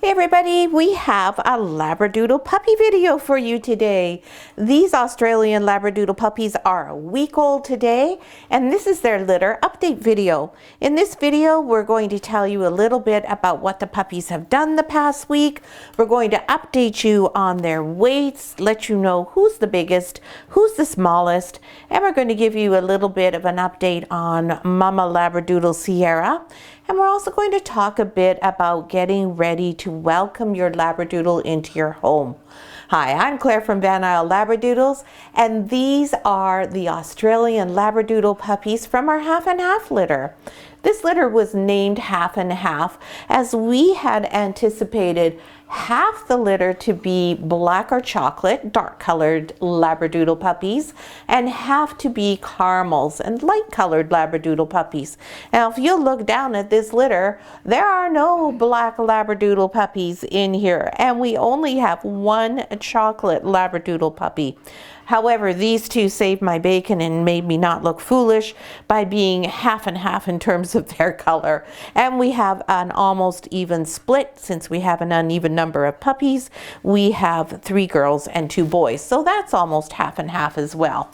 Hey everybody, we have a Labradoodle puppy video for you today. These Australian Labradoodle puppies are a week old today, and this is their litter update video. In this video, we're going to tell you a little bit about what the puppies have done the past week. We're going to update you on their weights, let you know who's the biggest, who's the smallest, and we're going to give you a little bit of an update on Mama Labradoodle Sierra. And we're also going to talk a bit about getting ready to welcome your Labradoodle into your home. Hi, I'm Claire from Van Isle Labradoodles, and these are the Australian Labradoodle puppies from our half and half litter. This litter was named half and half as we had anticipated half the litter to be black or chocolate, dark colored Labradoodle puppies, and half to be caramels and light colored Labradoodle puppies. Now, if you look down at this litter, there are no black Labradoodle puppies in here, and we only have one chocolate Labradoodle puppy. However, these two saved my bacon and made me not look foolish by being half and half in terms of their color. And we have an almost even split since we have an uneven number of puppies. We have 3 girls and 2 boys, so that's almost half and half as well.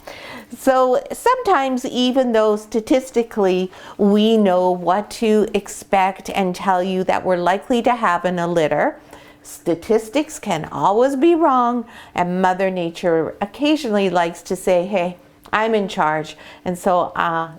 So sometimes, even though statistically we know what to expect and tell you that we're likely to have in a litter, statistics can always be wrong, and Mother Nature occasionally likes to say, hey, I'm in charge, and so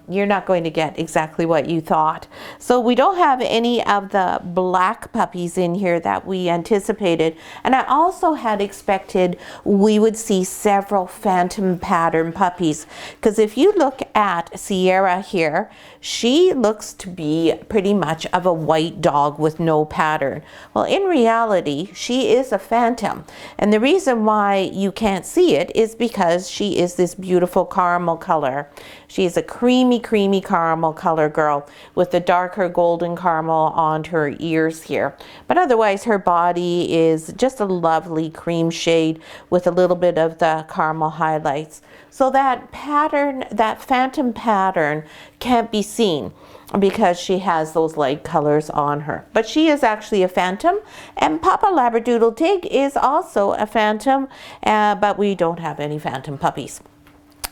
you're not going to get exactly what you thought. So we don't have any of the black puppies in here that we anticipated, and I also had expected we would see several phantom pattern puppies, because if you look at Sierra here, she looks to be pretty much of a white dog with no pattern. Well, in reality, she is a phantom, and the reason why you can't see it is because she is this beautiful caramel color. She is a creamy caramel color girl with the darker golden caramel on her ears here. But otherwise, her body is just a lovely cream shade with a little bit of the caramel highlights. So that pattern, that phantom pattern, can't be seen because she has those light colors on her. But she is actually a phantom, and Papa Labradoodle Tig is also a phantom, but we don't have any phantom puppies.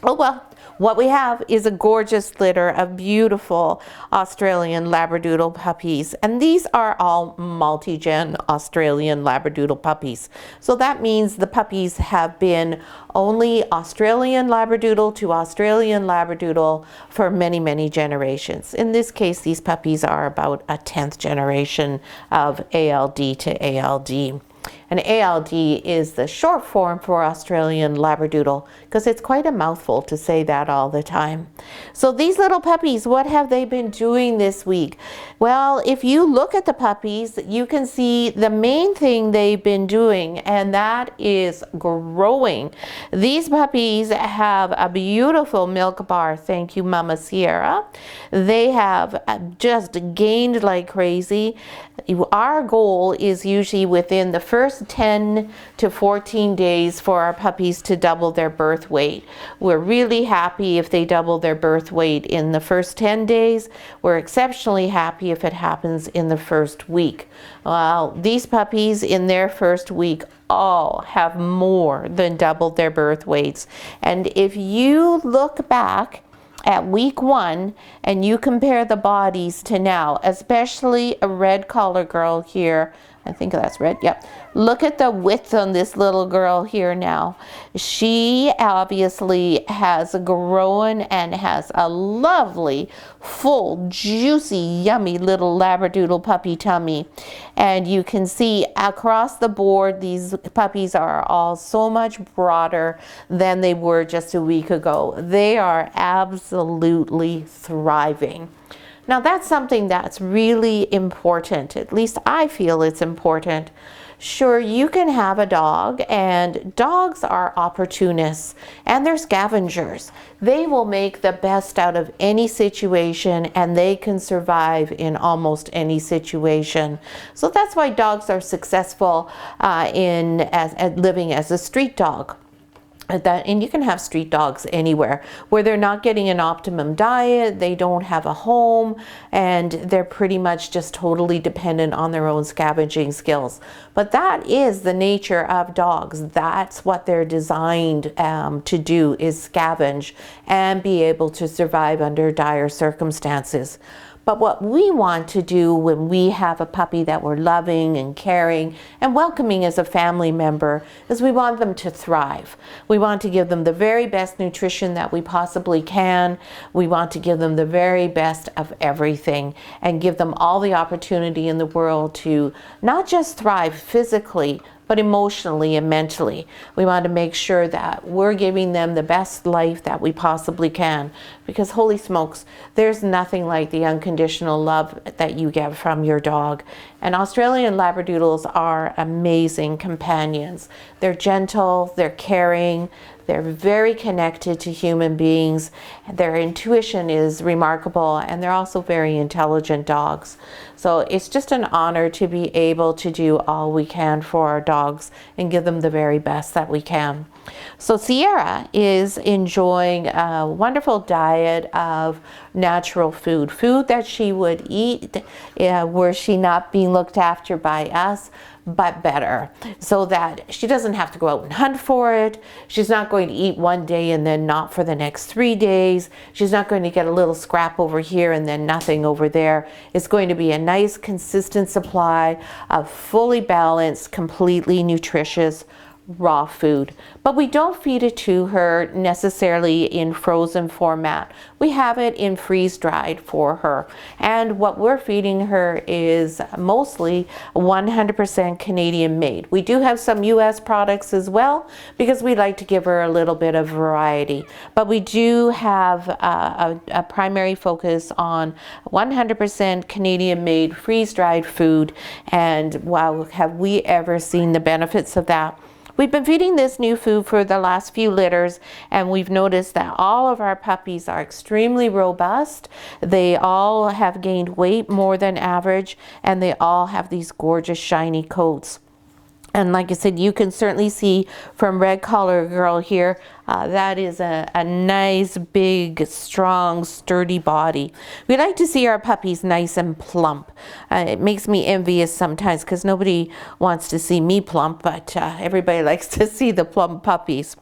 Oh well, what we have is a gorgeous litter of beautiful Australian Labradoodle puppies, and these are all multigen Australian Labradoodle puppies. So that means the puppies have been only Australian Labradoodle to Australian Labradoodle for many generations. In this case, these puppies are about a 10th generation of ALD to ALD. And ALD is the short form for Australian Labradoodle, because it's quite a mouthful to say that all the time. So these little puppies, what have they been doing this week? Well, if you look at the puppies, you can see the main thing they've been doing, and that is growing. These puppies have a beautiful milk bar, thank you, Mama Sierra. They have just gained like crazy. Our goal is usually within the first 10 to 14 days for our puppies to double their birth weight. We're really happy if they double their birth weight in the first 10 days. We're exceptionally happy if it happens in the first week. Well, these puppies in their first week all have more than doubled their birth weights. And if you look back at week 1 and you compare the bodies to now, especially a red collar girl here, I think that's red, yep. Look at the width on this little girl here now. She obviously has grown and has a lovely, full, juicy, yummy little Labradoodle puppy tummy. And you can see across the board, these puppies are all so much broader than they were just a week ago. They are absolutely thriving. Now that's something that's really important. At least I feel it's important. Sure, you can have a dog, and dogs are opportunists and they're scavengers. They will make the best out of any situation, and they can survive in almost any situation. So that's why dogs are successful in living as a street dog. And you can have street dogs anywhere where they're not getting an optimum diet, they don't have a home, and they're pretty much just totally dependent on their own scavenging skills. But that is the nature of dogs. That's what they're designed to do, is scavenge and be able to survive under dire circumstances. But what we want to do when we have a puppy that we're loving and caring and welcoming as a family member is we want them to thrive. We want to give them the very best nutrition that we possibly can. We want to give them the very best of everything and give them all the opportunity in the world to not just thrive physically, but emotionally and mentally. We want to make sure that we're giving them the best life that we possibly can, because holy smokes, there's nothing like the unconditional love that you get from your dog. And Australian Labradoodles are amazing companions. They're gentle, they're caring, they're very connected to human beings. Their intuition is remarkable, and they're also very intelligent dogs. So it's just an honor to be able to do all we can for our dogs and give them the very best that we can. So Sierra is enjoying a wonderful diet of natural food that she would eat were she not being looked after by us, but better, so that she doesn't have to go out and hunt for it. She's not going to eat one day and then not for the next 3 days. She's not going to get a little scrap over here and then nothing over there. It's going to be a nice, consistent supply of fully balanced, completely nutritious raw food. But we don't feed it to her necessarily in frozen format. We have it in freeze-dried for her. And what we're feeding her is mostly 100% Canadian made. We do have some US products as well, because we like to give her a little bit of variety. But we do have a primary focus on 100% Canadian made freeze-dried food. And wow, have we ever seen the benefits of that. We've been feeding this new food for the last few litters, and we've noticed that all of our puppies are extremely robust. They all have gained weight more than average, and they all have these gorgeous shiny coats. And like I said, you can certainly see from Red Collar Girl here, that is a nice, big, strong, sturdy body. We like to see our puppies nice and plump. It makes me envious sometimes because nobody wants to see me plump, but everybody likes to see the plump puppies.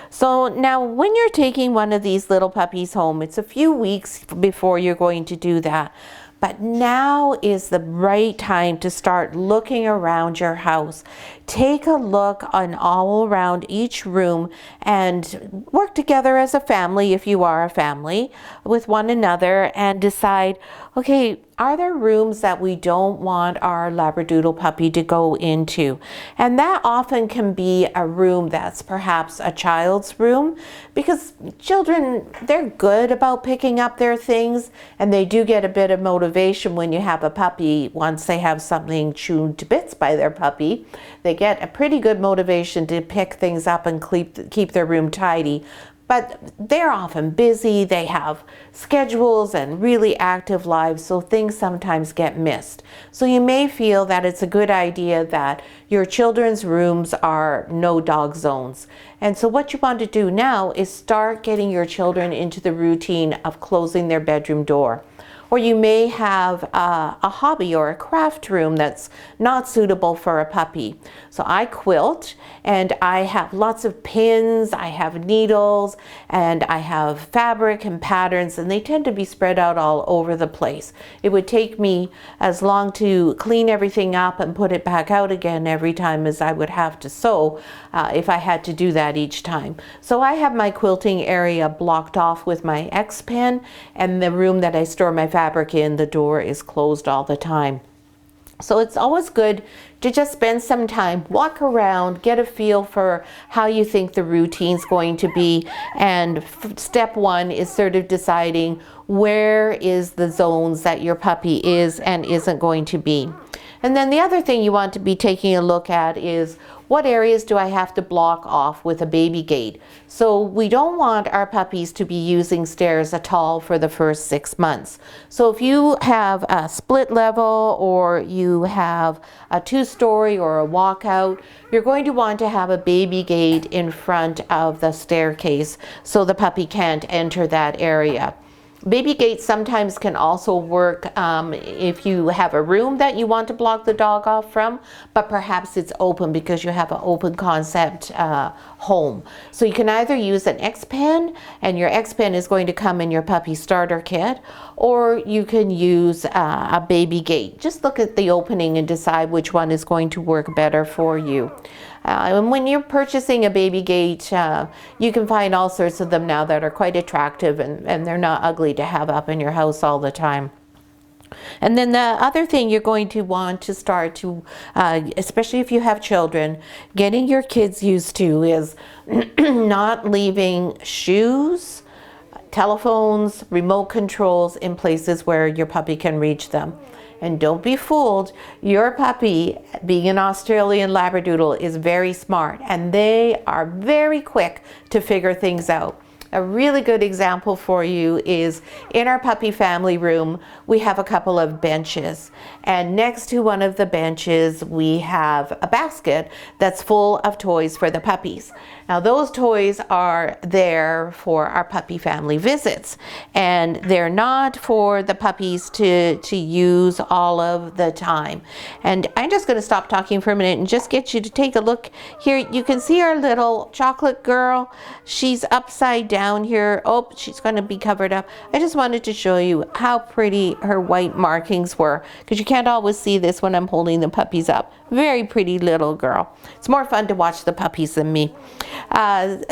So now when you're taking one of these little puppies home, it's a few weeks before you're going to do that. But now is the right time to start looking around your house. Take a look on all around each room and work together as a family, if you are a family, with one another, and decide, okay, are there rooms that we don't want our Labradoodle puppy to go into? And that often can be a room that's perhaps a child's room, because children, they're good about picking up their things, and they do get a bit of motivation when you have a puppy. Once they have something chewed to bits by their puppy, they get a pretty good motivation to pick things up and keep their room tidy. But they're often busy, they have schedules and really active lives, so things sometimes get missed. So you may feel that it's a good idea that your children's rooms are no dog zones. And so what you want to do now is start getting your children into the routine of closing their bedroom door. Or you may have a hobby or a craft room that's not suitable for a puppy. So I quilt, and I have lots of pins, I have needles, and I have fabric and patterns, and they tend to be spread out all over the place. It would take me as long to clean everything up and put it back out again every time as I would have to sew if I had to do that each time. So I have my quilting area blocked off with my X pen, and the room that I store my fabric in, the door is closed all the time. So it's always good to just spend some time, walk around, get a feel for how you think the routine's going to be. And step one is sort of deciding where is the zones that your puppy is and isn't going to be. And then the other thing you want to be taking a look at is, what areas do I have to block off with a baby gate? So we don't want our puppies to be using stairs at all for the first 6 months. So if you have a split level, or you have a 2-story or a walkout, you're going to want to have a baby gate in front of the staircase so the puppy can't enter that area. Baby gates sometimes can also work if you have a room that you want to block the dog off from, but perhaps it's open because you have an open concept home. So you can either use an X-Pen, and your X-Pen is going to come in your puppy starter kit, or you can use a baby gate. Just look at the opening and decide which one is going to work better for you. And when you're purchasing a baby gate, you can find all sorts of them now that are quite attractive, and they're not ugly to have up in your house all the time. And then the other thing you're going to want to start to, especially if you have children, getting your kids used to is not leaving shoes, telephones, remote controls in places where your puppy can reach them. And don't be fooled, your puppy, being an Australian Labradoodle, is very smart, and they are very quick to figure things out. A really good example for you is in our puppy family room, we have a couple of benches, and next to one of the benches we have a basket that's full of toys for the puppies. Now those toys are there for our puppy family visits, and they're not for the puppies to use all of the time. And I'm just going to stop talking for a minute and just get you to take a look here. You can see our little chocolate girl. She's upside down here. Oh, she's going to be covered up. I just wanted to show you how pretty her white markings were, because you can't always see this when I'm holding the puppies up. Very pretty little girl. It's more fun to watch the puppies than me. When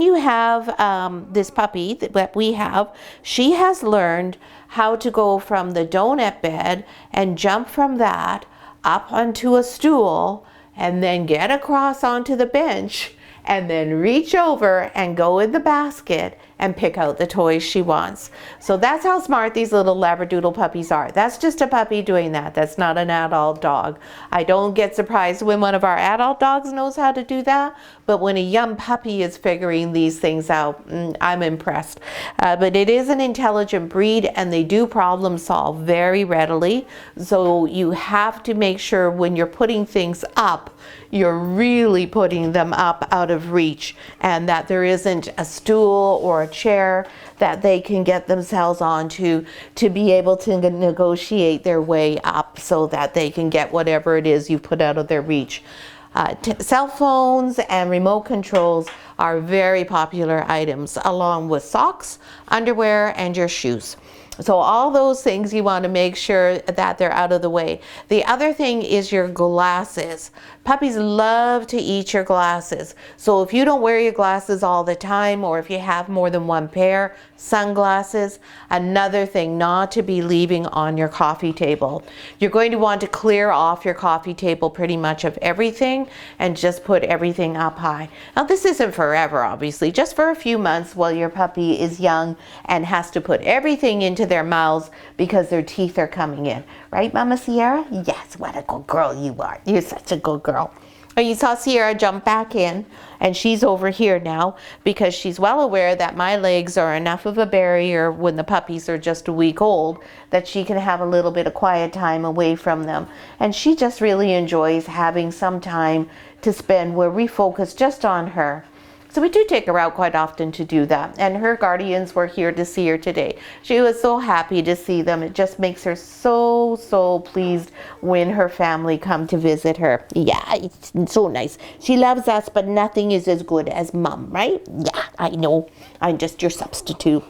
you have this puppy that we have, she has learned how to go from the donut bed and jump from that up onto a stool, and then get across onto the bench, and then reach over and go in the basket and pick out the toys she wants. So that's how smart these little Labradoodle puppies are. That's just a puppy doing that. That's not an adult dog. I don't get surprised when one of our adult dogs knows how to do that, but when a young puppy is figuring these things out, I'm impressed. But it is an intelligent breed, and they do problem solve very readily. So you have to make sure when you're putting things up, you're really putting them up out of reach, and that there isn't a stool or a chair that they can get themselves onto to be able to negotiate their way up so that they can get whatever it is you've put out of their reach. Cell phones and remote controls are very popular items, along with socks, underwear, and your shoes. So all those things you want to make sure that they're out of the way. The other thing is your glasses. Puppies love to eat your glasses. So if you don't wear your glasses all the time, or if you have more than one pair, sunglasses, another thing not to be leaving on your coffee table. You're going to want to clear off your coffee table pretty much of everything and just put everything up high. Now this isn't forever, obviously, just for a few months while your puppy is young and has to put everything into their mouths because their teeth are coming in. Right, Mama Sierra? Yes, what a good girl you are. You're such a good girl. Oh, you saw Sierra jump back in, and she's over here now because she's well aware that my legs are enough of a barrier when the puppies are just a week old that she can have a little bit of quiet time away from them. And she just really enjoys having some time to spend where we focus just on her. So we do take her out quite often to do that. And her guardians were here to see her today. She was so happy to see them. It just makes her so, so pleased when her family come to visit her. Yeah, it's so nice. She loves us, but nothing is as good as Mom, right? Yeah, I know. I'm just your substitute.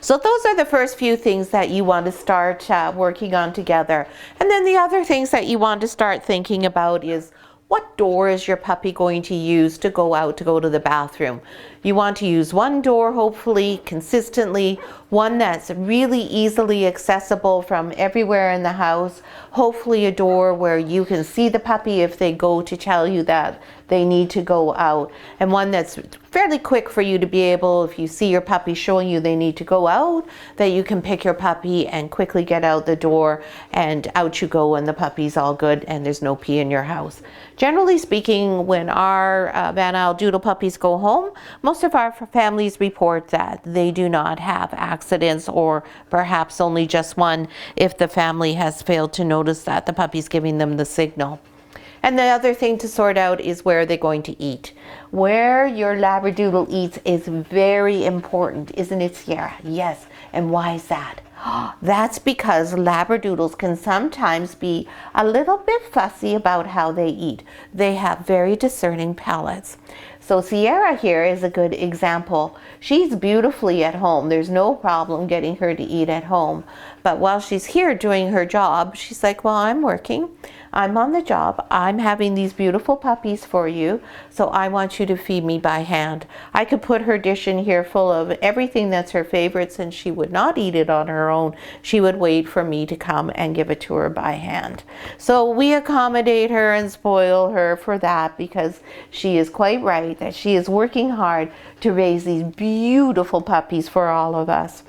So those are the first few things that you want to start working on together. And then the other things that you want to start thinking about is, what door is your puppy going to use to go out to go to the bathroom? You want to use one door, hopefully, consistently, one that's really easily accessible from everywhere in the house. Hopefully a door where you can see the puppy if they go to tell you that they need to go out. And one that's fairly quick for you to be able, if you see your puppy showing you they need to go out, that you can pick your puppy and quickly get out the door, and out you go, and the puppy's all good and there's no pee in your house. Generally speaking, when our Van Isle Doodle puppies go home, most of our families report that they do not have accidents, or perhaps only just one if the family has failed to notice that the puppy's giving them the signal. And the other thing to sort out is where they're going to eat. Where your Labradoodle eats is very important, isn't it, Sierra? Yes. And why is that? That's because Labradoodles can sometimes be a little bit fussy about how they eat. They have very discerning palates. So Sierra here is a good example. She's beautifully at home. There's no problem getting her to eat at home. But while she's here doing her job, she's like, well, I'm working. I'm on the job. I'm having these beautiful puppies for you, so I want you to feed me by hand. I could put her dish in here full of everything that's her favorites, and she would not eat it on her own. She would wait for me to come and give it to her by hand. So we accommodate her and spoil her for that, because she is quite right that she is working hard to raise these beautiful puppies for all of us.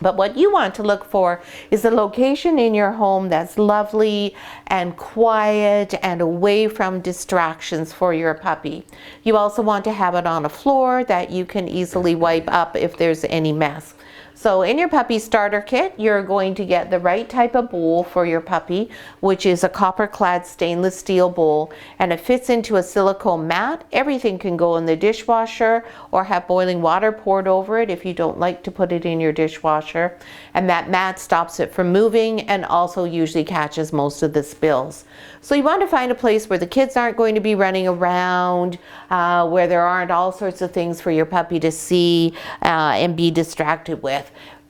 But what you want to look for is a location in your home that's lovely and quiet and away from distractions for your puppy. You also want to have it on a floor that you can easily wipe up if there's any mess. So in your puppy starter kit, you're going to get the right type of bowl for your puppy, which is a copper-clad stainless steel bowl, and it fits into a silicone mat. Everything can go in the dishwasher or have boiling water poured over it if you don't like to put it in your dishwasher. And that mat stops it from moving and also usually catches most of the spills. So you want to find a place where the kids aren't going to be running around, where there aren't all sorts of things for your puppy to see and be distracted with.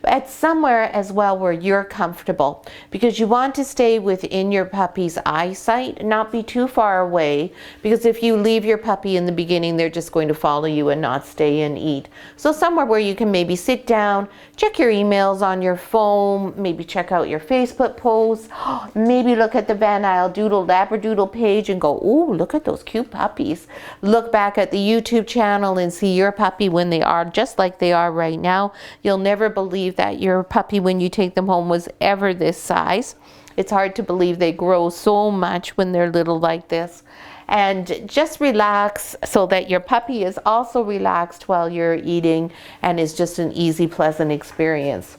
It's somewhere as well where you're comfortable, because you want to stay within your puppy's eyesight, not be too far away, because if you leave your puppy in the beginning, they're just going to follow you and not stay and eat. So somewhere where you can maybe sit down, check your emails on your phone, maybe check out your Facebook posts, maybe look at the Van Isle Doodle Labradoodle page and go, ooh, look at those cute puppies. Look back at the YouTube channel and see your puppy when they are just like they are right now. You'll never believe that your puppy, when you take them home, was ever this size. It's hard to believe they grow so much when they're little like this. And just relax so that your puppy is also relaxed while you're eating, and is just an easy, pleasant experience.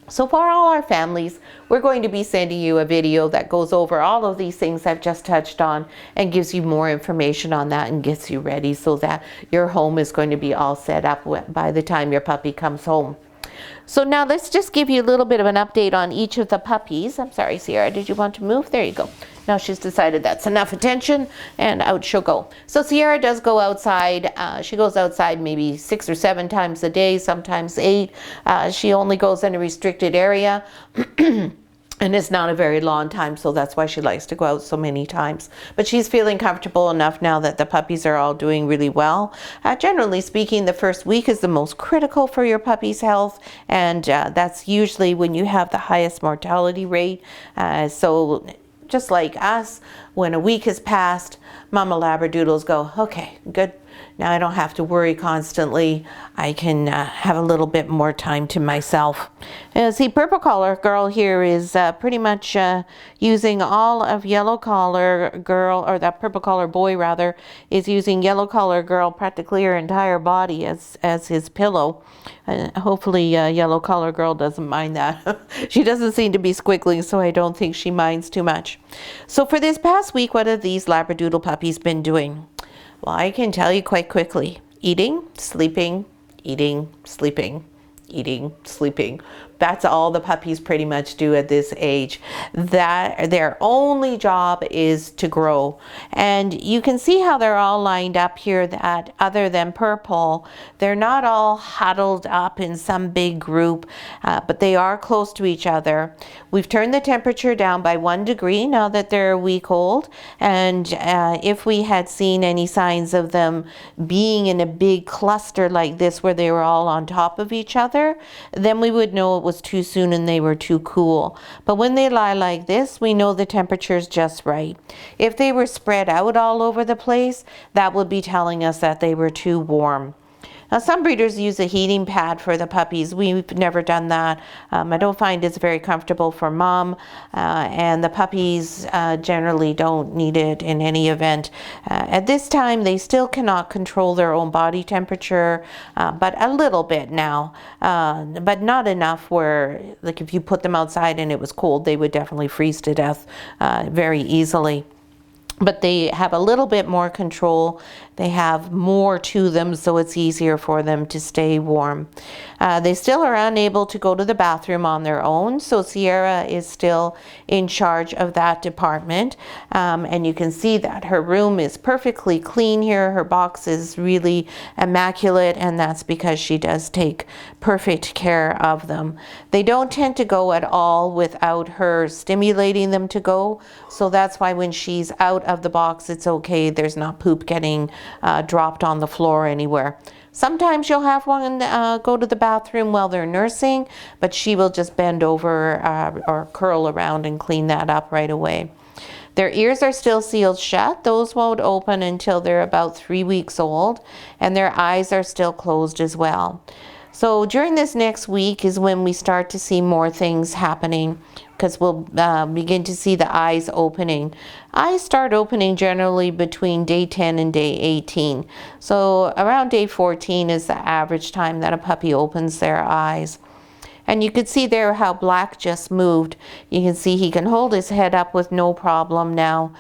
So for all our families, we're going to be sending you a video that goes over all of these things I've just touched on and gives you more information on that and gets you ready so that your home is going to be all set up by the time your puppy comes home. So now let's just give you a little bit of an update on each of the puppies. I'm sorry, Sierra, did you want to move? There you go. Now she's decided that's enough attention, and out she'll go. So Sierra does go outside. She goes outside maybe 6 or 7 times a day, sometimes 8. She only goes in a restricted area. And it's not a very long time, so that's why she likes to go out so many times. But she's feeling comfortable enough now that the puppies are all doing really well. Generally speaking, the first week is the most critical for your puppy's health, and that's usually when you have the highest mortality rate. So just like us, when a week has passed, Mama Labradoodles go, okay, good. Now I don't have to worry constantly. I can have a little bit more time to myself. See, Purple Collar Girl here is pretty much using all of Yellow Collar Girl, or that Purple Collar Boy rather, is using Yellow Collar Girl practically her entire body as his pillow. Hopefully Yellow Collar Girl doesn't mind that. She doesn't seem to be squiggling, so I don't think she minds too much. So for this past week, what have these Labradoodle puppies been doing? Well, I can tell you quite quickly. Eating, sleeping, eating, sleeping, eating, sleeping. That's all the puppies pretty much do at this age. That their only job is to grow. And you can see how they're all lined up here, that other than Purple, they're not all huddled up in some big group, but they are close to each other. We've turned the temperature down by 1 degree now that they're a week old. And if we had seen any signs of them being in a big cluster like this where they were all on top of each other, then we would know it was too soon and they were too cool. But when they lie like this, we know the temperature is just right. If they were spread out all over the place, that would be telling us that they were too warm. Now, some breeders use a heating pad for the puppies. We've never done that. I don't find it's very comfortable for mom, and the puppies generally don't need it in any event. At this time, they still cannot control their own body temperature, but a little bit now, but not enough where, like, if you put them outside and it was cold, they would definitely freeze to death very easily. But they have a little bit more control. They have more to them, so it's easier for them to stay warm. They still are unable to go to the bathroom on their own, so Sierra is still in charge of that department. And you can see that her room is perfectly clean here. Her box is really immaculate, and that's because she does take perfect care of them. They don't tend to go at all without her stimulating them to go, so that's why when she's out of the box, it's okay. There's not poop getting dropped on the floor anywhere. Sometimes you'll have one go to the bathroom while they're nursing, but she will just bend over or curl around and clean that up right away. Their ears are still sealed shut. Those won't open until they're about 3 weeks old, and their eyes are still closed as well. So during this next week is when we start to see more things happening, because we'll begin to see the eyes opening. Eyes start opening generally between day 10 and day 18. So around day 14 is the average time that a puppy opens their eyes. And you could see there how Black just moved. You can see he can hold his head up with no problem now.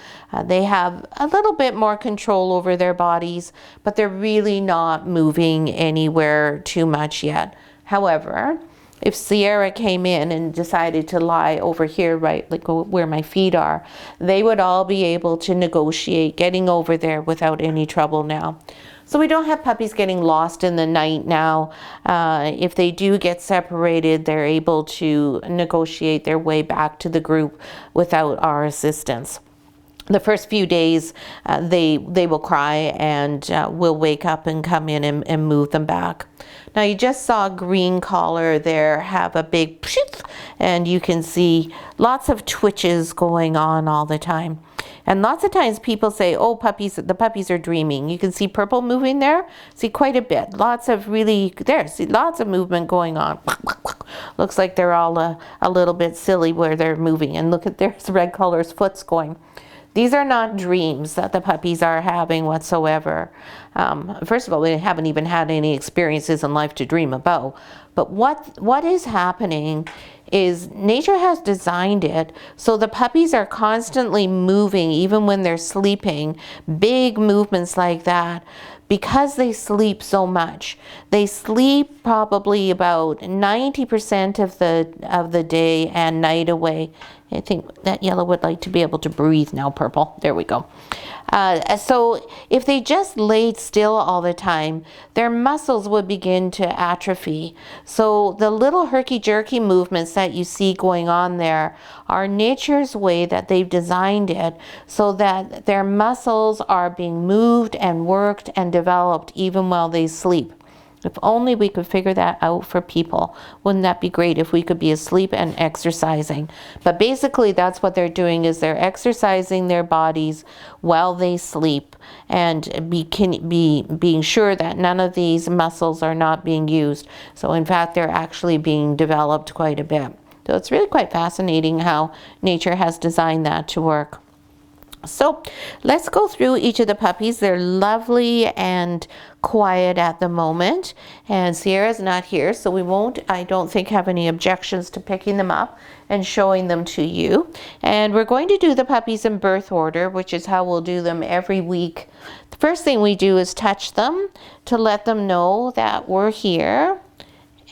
They have a little bit more control over their bodies, but they're really not moving anywhere too much yet. However, if Sierra came in and decided to lie over here, right, like where my feet are, they would all be able to negotiate getting over there without any trouble now. So we don't have puppies getting lost in the night now. If they do get separated, they're able to negotiate their way back to the group without our assistance. The first few days, they will cry, and we'll wake up and come in and move them back. Now, you just saw Green Collar there have a big pshit, and you can see lots of twitches going on all the time. And lots of times people say, oh, the puppies are dreaming. You can see Purple moving there. See quite a bit. Lots of see lots of movement going on. Looks like they're all a little bit silly where they're moving. And look at there's Red Collar's foot's going. These are not dreams that the puppies are having whatsoever. First of all, they haven't even had any experiences in life to dream about. But what is happening is nature has designed it so the puppies are constantly moving even when they're sleeping, big movements like that, because they sleep so much. They sleep probably about 90% of the day and night away. I think that yellow would like to be able to breathe now, Purple. There we go. So if they just laid still all the time, their muscles would begin to atrophy. So the little herky-jerky movements that you see going on there are nature's way that they've designed it so that their muscles are being moved and worked and developed even while they sleep. If only we could figure that out for people. Wouldn't that be great if we could be asleep and exercising? But basically that's what they're doing, is they're exercising their bodies while they sleep and being sure that none of these muscles are not being used. So in fact, they're actually being developed quite a bit. So it's really quite fascinating how nature has designed that to work. So let's go through each of the puppies. They're lovely and quiet at the moment, and Sierra's not here, so we won't, I don't think, have any objections to picking them up and showing them to you. And we're going to do the puppies in birth order, which is how we'll do them every week. The first thing we do is touch them to let them know that we're here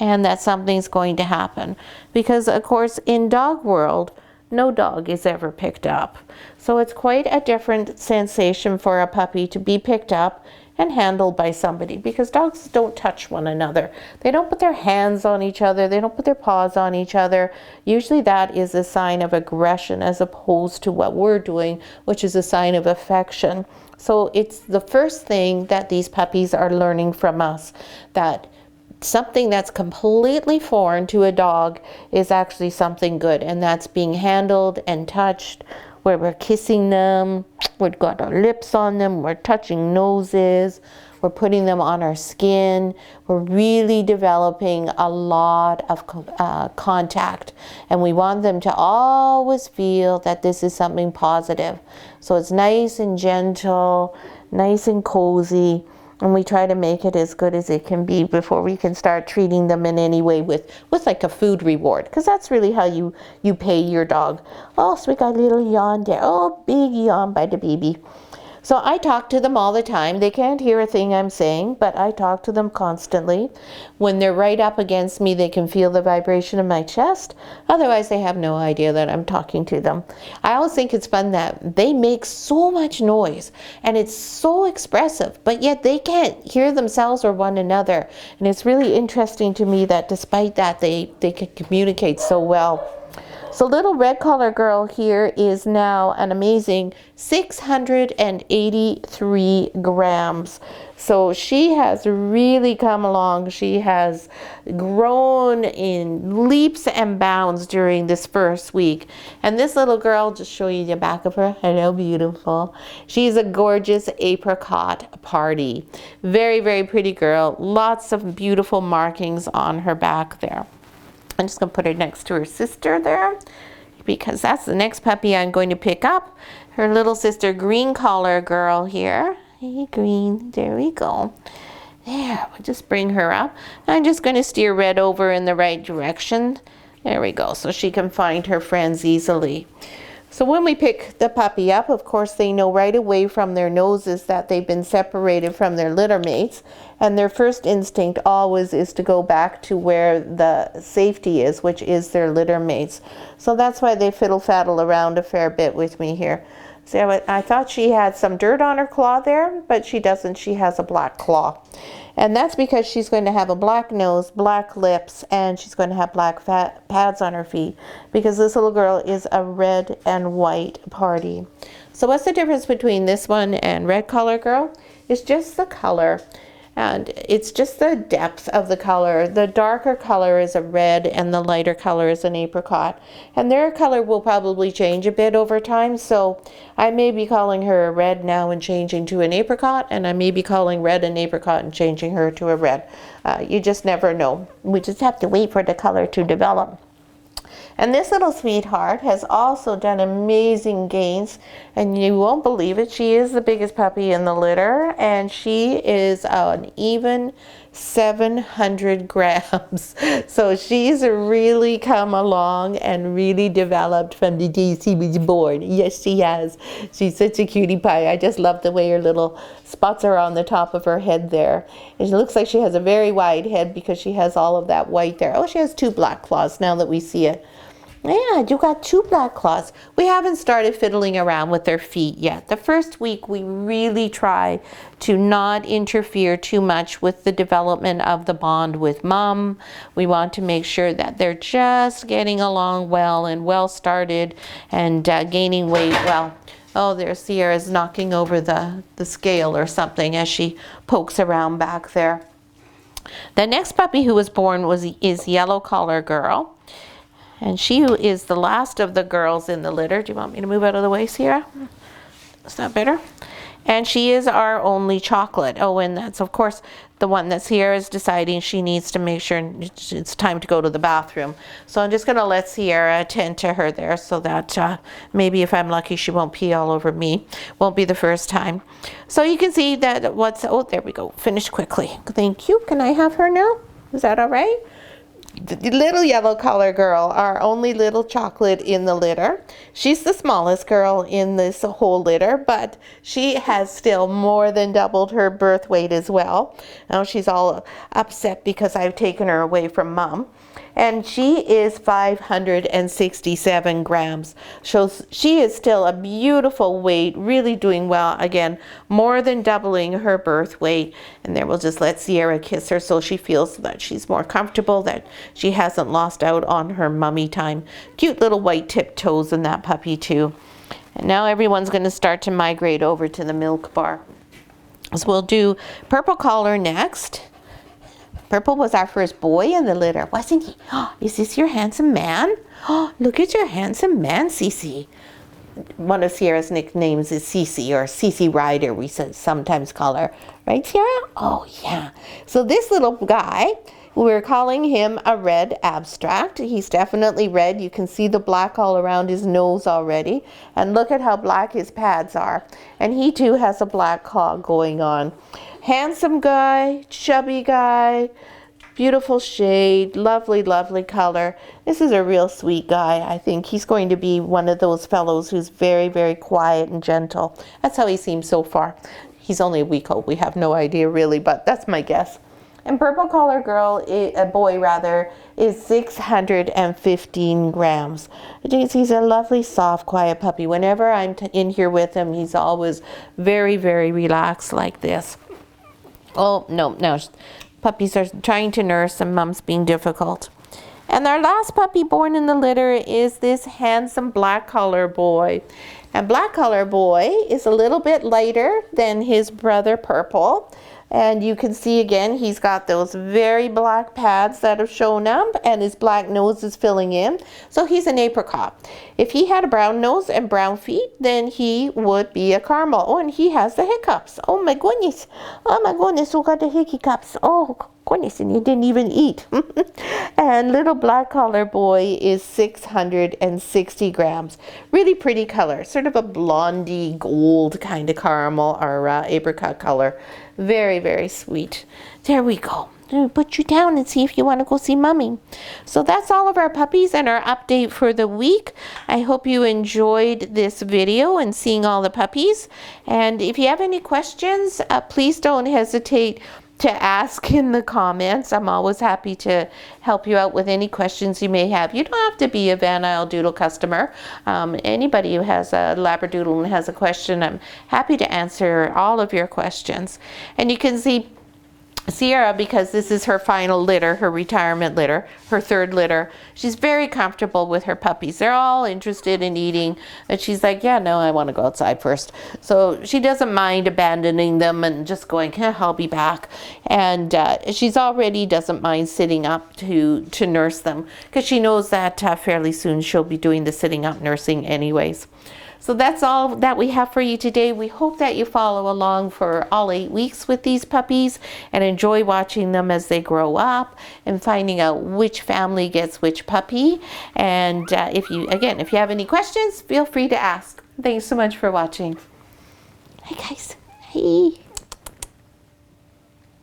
and that something's going to happen. Because of course in dog world, no dog is ever picked up. So it's quite a different sensation for a puppy to be picked up and handled by somebody, because dogs don't touch one another. They don't put their hands on each other. They don't put their paws on each other. Usually that is a sign of aggression as opposed to what we're doing, which is a sign of affection. So it's the first thing that these puppies are learning from us, that something that's completely foreign to a dog is actually something good, and that's being handled and touched, where we're kissing them, we've got our lips on them, we're touching noses, we're putting them on our skin. We're really developing a lot of contact, and we want them to always feel that this is something positive. So it's nice and gentle, nice and cozy, and we try to make it as good as it can be before we can start treating them in any way with like a food reward, because that's really how you pay your dog. Oh, so we got a little yawn there. Oh, big yawn by the baby. So I talk to them all the time. They can't hear a thing I'm saying, but I talk to them constantly. When they're right up against me, they can feel the vibration of my chest. Otherwise, they have no idea that I'm talking to them. I always think it's fun that they make so much noise, and it's so expressive, but yet they can't hear themselves or one another. And it's really interesting to me that despite that, they can communicate so well. So little red collar girl here is now an amazing 683 grams. So she has really come along. She has grown in leaps and bounds during this first week. And this little girl, just show you the back of her. Hello, beautiful. She's a gorgeous apricot party. Very, very pretty girl. Lots of beautiful markings on her back there. I'm just going to put her next to her sister there, because that's the next puppy I'm going to pick up. Her little sister, green collar girl here. Hey, green. There we go. There, we'll just bring her up. I'm just going to steer Red over in the right direction. There we go, so she can find her friends easily. So when we pick the puppy up, of course, they know right away from their noses that they've been separated from their litter mates. And their first instinct always is to go back to where the safety is, which is their litter mates. So that's why they fiddle-faddle around a fair bit with me here. So I thought she had some dirt on her claw there, but she doesn't. She has a black claw. And that's because she's going to have a black nose, black lips, and she's going to have black pads on her feet, because this little girl is a red and white party. So what's the difference between this one and red collar girl? It's just the color. And it's just the depth of the color. The darker color is a red and the lighter color is an apricot. And their color will probably change a bit over time. So I may be calling her a red now and changing to an apricot, and I may be calling red an apricot and changing her to a red. You just never know. We just have to wait for the color to develop. And this little sweetheart has also done amazing gains, and you won't believe it, she is the biggest puppy in the litter, and she is an even 700 grams. So she's really come along and really developed from the day she was born. Yes, she has. She's such a cutie pie. I just love the way her little spots are on the top of her head there. It looks like she has a very wide head because she has all of that white there. Oh, she has two black claws now that we see it. Yeah, you got two black claws. We haven't started fiddling around with their feet yet. The first week we really try to not interfere too much with the development of the bond with mom. We want to make sure that they're just getting along well and well started and gaining weight well. Oh, there's Sierra's knocking over the scale or something as she pokes around back there. The next puppy who was born is Yellow Collar Girl. And she is the last of the girls in the litter. Do you want me to move out of the way, Sierra? Is that better? And she is our only chocolate. Oh, and that's, of course, the one that Sierra is deciding she needs to make sure it's time to go to the bathroom. So I'm just going to let Sierra attend to her there so that maybe if I'm lucky, she won't pee all over me. Won't be the first time. So you can see that oh, there we go. Finished quickly. Thank you. Can I have her now? Is that all right? The little Yellow Collar Girl, our only little chocolate in the litter. She's the smallest girl in this whole litter, but she has still more than doubled her birth weight as well. Now she's all upset because I've taken her away from mom. And she is 567 grams. So she is still a beautiful weight, really doing well. Again, more than doubling her birth weight. And then we'll just let Sierra kiss her so she feels that she's more comfortable, that she hasn't lost out on her mummy time. Cute little white tipped toes in that puppy too. And now everyone's going to start to migrate over to the milk bar. So we'll do purple collar next. Purple was our first boy in the litter, wasn't he? Oh, is this your handsome man? Oh, look at your handsome man, Cece. One of Sierra's nicknames is Cece, or Cece Ryder, we sometimes call her. Right, Sierra? Oh, yeah. So this little guy, we're calling him a red abstract. He's definitely red. You can see the black all around his nose already. And look at how black his pads are. And he too has a black claw going on. Handsome guy, chubby guy, beautiful shade, lovely, lovely color. This is a real sweet guy. I think he's going to be one of those fellows who's very, very quiet and gentle. That's how he seems so far. He's only a week old. We have no idea really, but that's my guess. And purple collar girl, a boy rather, is 615 grams. He's a lovely, soft, quiet puppy. Whenever I'm in here with him, he's always very, very relaxed like this. Oh, no. Puppies are trying to nurse and mom's being difficult. And our last puppy born in the litter is this handsome black color boy. And black color boy is a little bit lighter than his brother Purple. And you can see again, he's got those very black pads that have shown up, and his black nose is filling in. So he's an apricot. If he had a brown nose and brown feet, then he would be a caramel. Oh, and he has the hiccups. Oh my goodness. Oh my goodness, who got the hiccups? Oh goodness, and he didn't even eat. And little black collar boy is 660 grams. Really pretty color, sort of a blondie gold kind of caramel or apricot color. Very, very sweet. There we go. I'll put you down and see if you want to go see mommy. So that's all of our puppies and our update for the week. I hope you enjoyed this video and seeing all the puppies. And if you have any questions, please don't hesitate to ask in the comments. I'm always happy to help you out with any questions you may have. You don't have to be a Van Isle Doodle customer. Anybody who has a Labradoodle and has a question, I'm happy to answer all of your questions. And you can see Sierra, because this is her final litter, her retirement litter, her third litter, she's very comfortable with her puppies. They're all interested in eating, and she's like, yeah, no, I want to go outside first. So she doesn't mind abandoning them and just going, yeah, I'll be back. And she's already doesn't mind sitting up to nurse them, because she knows that fairly soon she'll be doing the sitting up nursing anyways. So that's all that we have for you today. We hope that you follow along for all 8 weeks with these puppies and enjoy watching them as they grow up and finding out which family gets which puppy. And if you have any questions, feel free to ask. Thanks so much for watching. Hi guys. Hey.